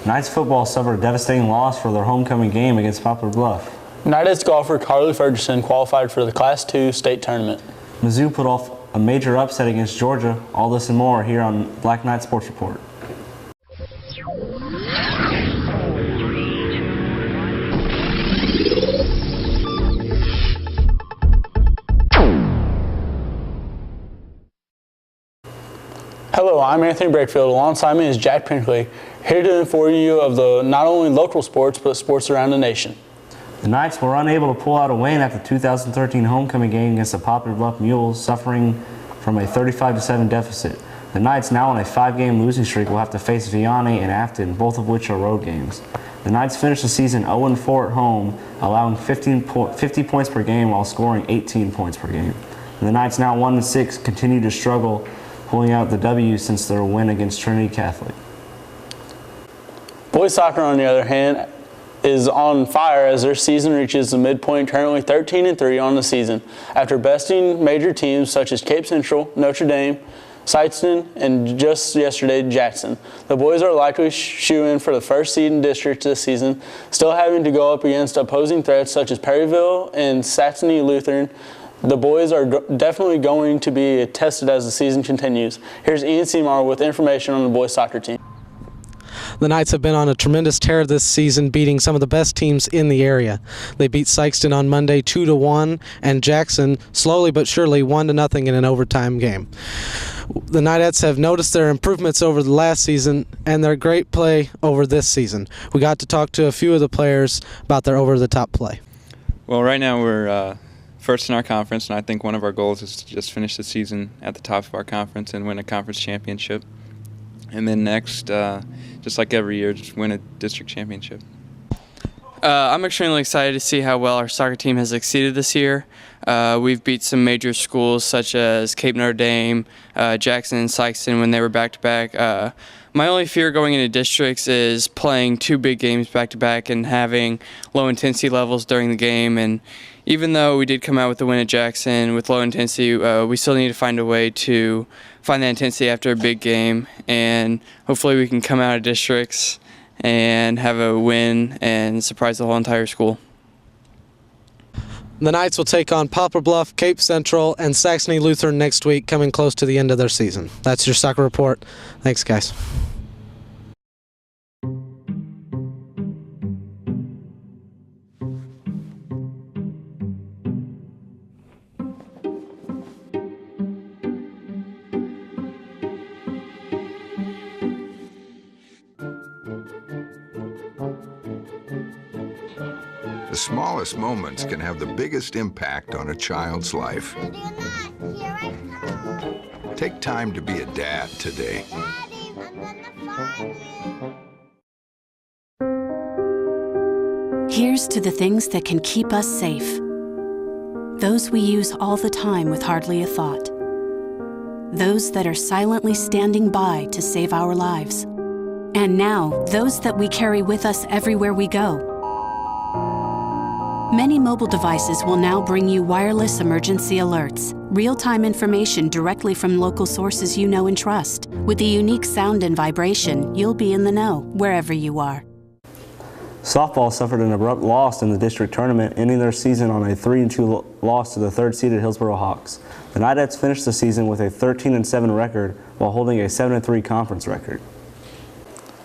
Knights football suffered a devastating loss for their homecoming game against Poplar Bluff. Knights golfer Carly Ferguson qualified for the Class II state tournament. Mizzou put off a major upset against Georgia. All this and more here on Black Knight Sports Report. Hello, I'm Anthony Breakfield. Alongside me is Jack Pinkley, here to inform you of the not only local sports, but sports around the nation. The Knights were unable to pull out a win at the 2013 homecoming game against the Poplar Bluff Mules, suffering from a 35-7 deficit. The Knights, now on a 5-game losing streak, will have to face Vianney and Afton, both of which are road games. The Knights finished the season 0-4 at home, allowing 50 points per game while scoring 18 points per game. And the Knights, now 1-6, continue to struggle, pulling out the W since their win against Trinity Catholic. Boys soccer, on the other hand, is on fire as their season reaches the midpoint, currently 13-3 on the season, after besting major teams such as Cape Central, Notre Dame, Sykeston, and just yesterday, Jackson. The boys are likely shoo-in for the first seed in district this season, still having to go up against opposing threats such as Perryville and Saxony Lutheran. The boys are definitely going to be tested as the season continues. Here's Ian Seymour with information on the boys soccer team. The Knights have been on a tremendous tear this season, beating some of the best teams in the area. They beat Sykeston on Monday 2-1 and Jackson slowly but surely 1-0 in an overtime game. The Knights have noticed their improvements over the last season and their great play over this season. We got to talk to a few of the players about their over-the-top play. Well, right now we're first in our conference, and I think one of our goals is to just finish the season at the top of our conference and win a conference championship. And then next, just like every year, just win a district championship. I'm extremely excited to see how well our soccer team has succeeded this year. We've beat some major schools such as Cape Notre Dame, Jackson, and Sykeston when they were back-to-back. My only fear going into districts is playing 2 big games back-to-back and having low intensity levels during the game. And even though we did come out with the win at Jackson with low intensity, we still need to find a way to find that intensity after a big game, and hopefully we can come out of districts and have a win and surprise the whole entire school. The Knights will take on Poplar Bluff, Cape Central, and Saxony Lutheran next week, coming close to the end of their season. That's your soccer report. Thanks, guys. The smallest moments can have the biggest impact on a child's life. Take time to be a dad today. Here's to the things that can keep us safe. Those we use all the time with hardly a thought. Those that are silently standing by to save our lives. And now, those that we carry with us everywhere we go. Many mobile devices will now bring you wireless emergency alerts, real-time information directly from local sources you know and trust. With the unique sound and vibration, you'll be in the know, wherever you are. Softball suffered an abrupt loss in the district tournament, ending their season on a 3-2 loss to the third-seeded Hillsboro Hawks. The Knights finished the season with a 13-7 record while holding a 7-3 conference record.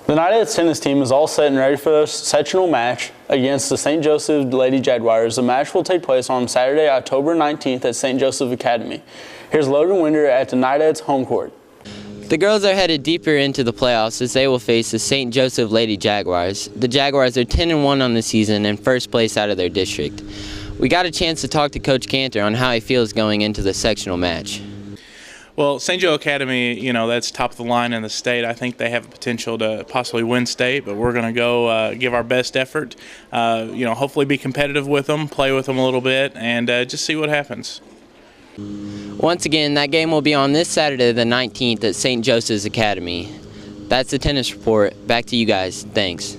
The Knights tennis team is all set and ready for their sectional match against the St. Joseph Lady Jaguars. The match will take place on Saturday, October 19th at St. Joseph Academy. Here's Logan Winder at the Knights home court. The girls are headed deeper into the playoffs as they will face the St. Joseph Lady Jaguars. The Jaguars are 10-1 on the season and first place out of their district. We got a chance to talk to Coach Cantor on how he feels going into the sectional match. Well, St. Joe Academy, that's top of the line in the state. I think they have the potential to possibly win state, but we're going to go give our best effort, hopefully be competitive with them, play with them a little bit, and just see what happens. Once again, that game will be on this Saturday the 19th at St. Joseph's Academy. That's the tennis report. Back to you guys. Thanks.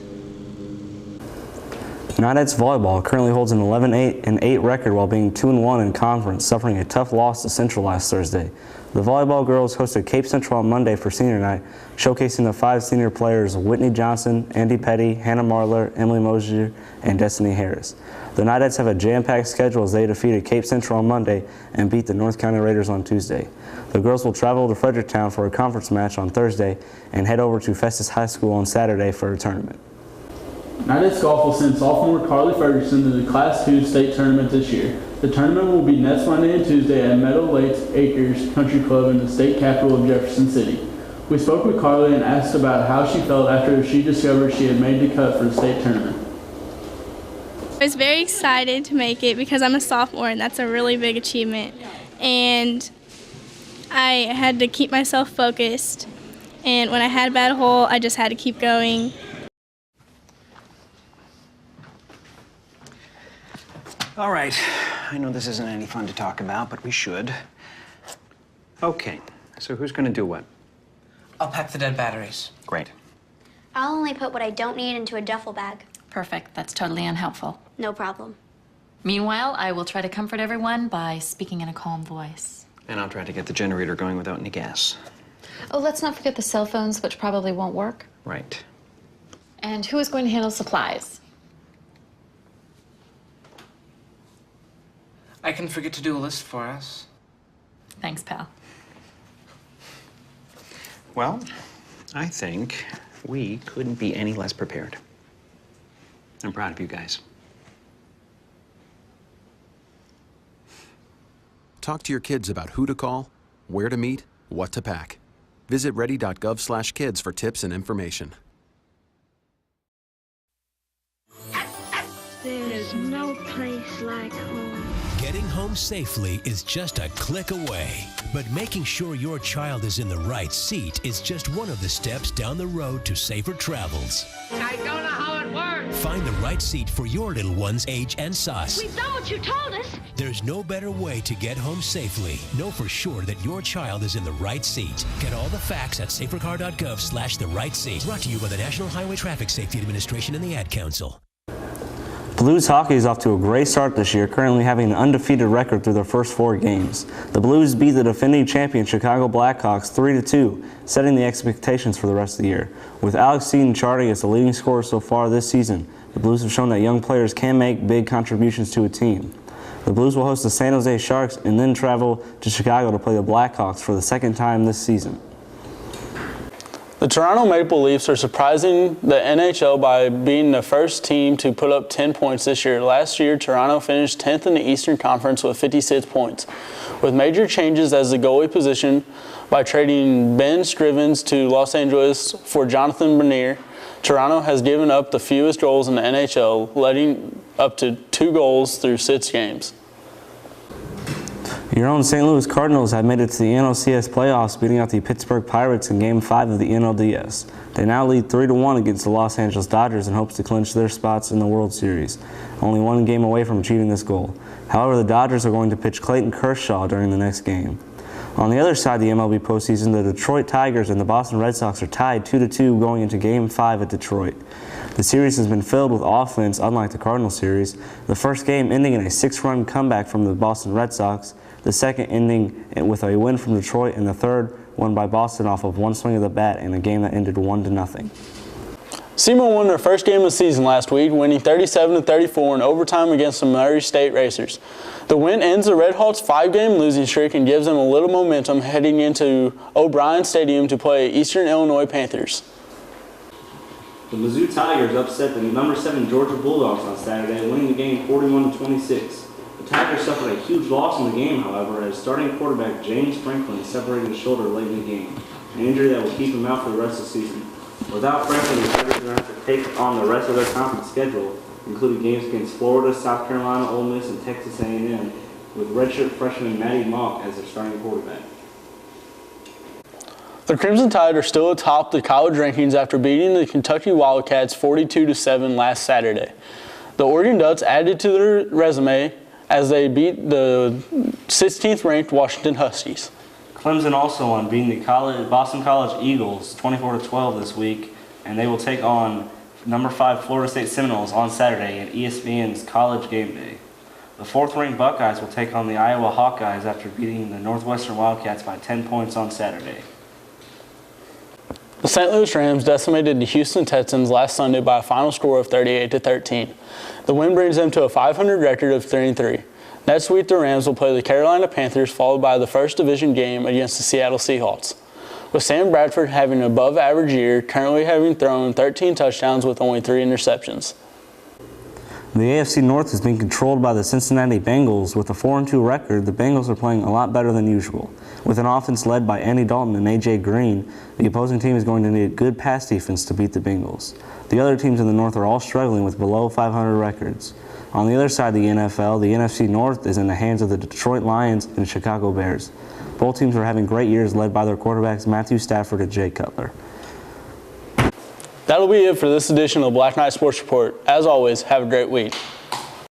Knights volleyball currently holds an 11-8 record while being 2-1 in conference, suffering a tough loss to Central last Thursday. The volleyball girls hosted Cape Central on Monday for senior night, showcasing the 5 senior players Whitney Johnson, Andy Petty, Hannah Marler, Emily Mosier, and Destiny Harris. The Knightheads have a jam-packed schedule as they defeated Cape Central on Monday and beat the North County Raiders on Tuesday. The girls will travel to Fredericktown for a conference match on Thursday and head over to Festus High School on Saturday for a tournament. Knightheads golf will send sophomore Carly Ferguson to the Class 2 state tournament this year. The tournament will be next Monday and Tuesday at Meadow Lakes Acres Country Club in the state capital of Jefferson City. We spoke with Carly and asked about how she felt after she discovered she had made the cut for the state tournament. I was very excited to make it because I'm a sophomore and that's a really big achievement. And I had to keep myself focused. And when I had a bad hole, I just had to keep going. All right, I know this isn't any fun to talk about, but we should. Okay, so who's gonna do what? I'll pack the dead batteries. Great. I'll only put what I don't need into a duffel bag. Perfect. That's totally unhelpful. No problem. Meanwhile, I will try to comfort everyone by speaking in a calm voice. And I'll try to get the generator going without any gas. Oh, let's not forget the cell phones, which probably won't work. Right. And who is going to handle supplies? I can forget to do a list for us. Thanks, pal. Well, I think we couldn't be any less prepared. I'm proud of you guys. Talk to your kids about who to call, where to meet, what to pack. Visit ready.gov/kids for tips and information. There's no place like home. Getting home safely is just a click away. But making sure your child is in the right seat is just one of the steps down the road to safer travels. I don't know how it works. Find the right seat for your little one's age and size. We've done what you told us. There's no better way to get home safely. Know for sure that your child is in the right seat. Get all the facts at safercar.gov/the right seat. Brought to you by the National Highway Traffic Safety Administration and the Ad Council. Blues hockey is off to a great start this year, currently having an undefeated record through their first 4 games. The Blues beat the defending champion Chicago Blackhawks 3-2, setting the expectations for the rest of the year. With Alex Seaton charting as the leading scorer so far this season, the Blues have shown that young players can make big contributions to a team. The Blues will host the San Jose Sharks and then travel to Chicago to play the Blackhawks for the second time this season. The Toronto Maple Leafs are surprising the NHL by being the first team to put up 10 points this year. Last year, Toronto finished 10th in the Eastern Conference with 56 points. With major changes as the goalie position by trading Ben Scrivens to Los Angeles for Jonathan Bernier, Toronto has given up the fewest goals in the NHL, letting up to 2 goals through 6 games. Your own St. Louis Cardinals have made it to the NLCS playoffs, beating out the Pittsburgh Pirates in Game 5 of the NLDS. They now lead 3-1 against the Los Angeles Dodgers in hopes to clinch their spots in the World Series, only 1 game away from achieving this goal. However, the Dodgers are going to pitch Clayton Kershaw during the next game. On the other side of the MLB postseason, the Detroit Tigers and the Boston Red Sox are tied 2-2 going into Game 5 at Detroit. The series has been filled with offense, unlike the Cardinals series, the first game ending in a 6-run comeback from the Boston Red Sox, the second ending with a win from Detroit, and the third won by Boston off of 1 swing of the bat in a game that ended 1-0. SEMO won their first game of the season last week, winning 37-34 in overtime against the Murray State Racers. The win ends the Red Hawks' 5-game losing streak and gives them a little momentum heading into O'Brien Stadium to play Eastern Illinois Panthers. The Mizzou Tigers upset the number 7 Georgia Bulldogs on Saturday, winning the game 41-26. The Tigers suffered a huge loss in the game, however, as starting quarterback James Franklin separated his shoulder late in the game, an injury that will keep him out for the rest of the season. Without Franklin, the Tigers are going to have to take on the rest of their conference schedule, including games against Florida, South Carolina, Ole Miss, and Texas A&M, with redshirt freshman Matty Mock as their starting quarterback. The Crimson Tide are still atop the college rankings after beating the Kentucky Wildcats 42-7 last Saturday. The Oregon Ducks added to their resume as they beat the 16th-ranked Washington Huskies. Clemson also won, beating the Boston College Eagles 24-12 this week, and they will take on number 5 Florida State Seminoles on Saturday at ESPN's College Game Day. The 4th-ranked Buckeyes will take on the Iowa Hawkeyes after beating the Northwestern Wildcats by 10 points on Saturday. The St. Louis Rams decimated the Houston Texans last Sunday by a final score of 38-13. The win brings them to a .500 record of 3-3. Next week, the Rams will play the Carolina Panthers, followed by the first division game against the Seattle Seahawks. With Sam Bradford having an above-average year, currently having thrown 13 touchdowns with only 3 interceptions. The AFC North is being controlled by the Cincinnati Bengals. With a 4-2 record, the Bengals are playing a lot better than usual. With an offense led by Andy Dalton and A.J. Green, the opposing team is going to need a good pass defense to beat the Bengals. The other teams in the North are all struggling with below .500 records. On the other side of the NFL, the NFC North is in the hands of the Detroit Lions and Chicago Bears. Both teams are having great years led by their quarterbacks Matthew Stafford and Jay Cutler. That'll be it for this edition of the Black Knight Sports Report. As always, have a great week.